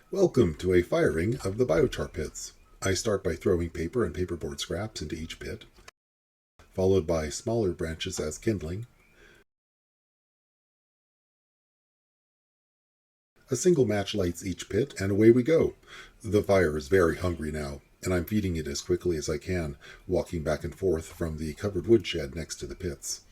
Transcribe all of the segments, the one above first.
Welcome to a firing of the biochar pits. I start by throwing paper and paperboard scraps into each pit, followed by smaller branches as kindling. A single match lights each pit, and away we go. The fire is very hungry now, and I'm feeding it as quickly as I can, walking back and forth from the covered woodshed next to the pits.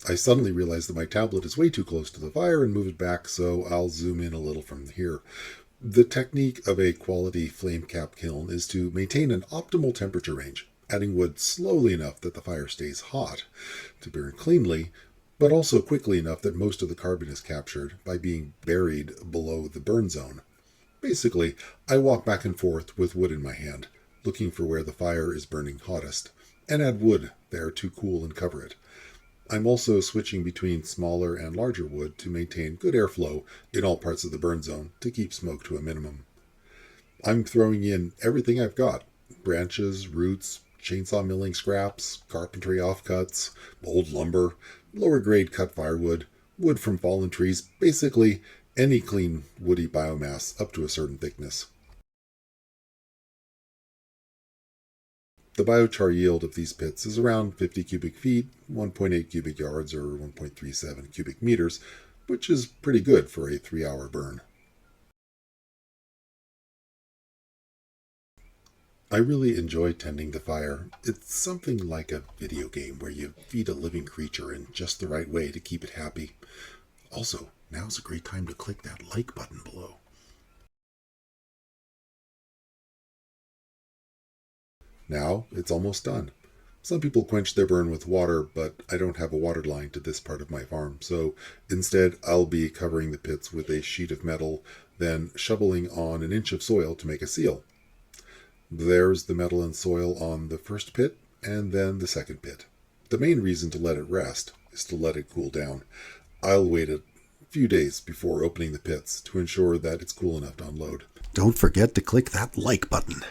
I suddenly realize that my tablet is way too close to the fire and move it back, so I'll zoom in a little from here. The technique of a quality flame cap kiln is to maintain an optimal temperature range, adding wood slowly enough that the fire stays hot to burn cleanly, but also quickly enough that most of the carbon is captured by being buried below the burn zone. Basically, I walk back and forth with wood in my hand, looking for where the fire is burning hottest, and add wood there to cool and cover it. I'm also switching between smaller and larger wood to maintain good airflow in all parts of the burn zone to keep smoke to a minimum. I'm throwing in everything I've got: branches, roots, chainsaw milling scraps, carpentry offcuts, old lumber, lower grade cut firewood, wood from fallen trees, basically any clean woody biomass up to a certain thickness. The biochar yield of these pits is around 50 cubic feet, 1.8 cubic yards, or 1.37 cubic meters, which is pretty good for a 3-hour burn. I really enjoy tending the fire. It's something like a video game where you feed a living creature in just the right way to keep it happy. Also, now's a great time to click that like button below. Now it's almost done. Some people quench their burn with water, but I don't have a water line to this part of my farm, so instead I'll be covering the pits with a sheet of metal, then shoveling on an inch of soil to make a seal. There's the metal and soil on the first pit, and then the second pit. The main reason to let it rest is to let it cool down. I'll wait a few days before opening the pits to ensure that it's cool enough to unload. Don't forget to click that like button.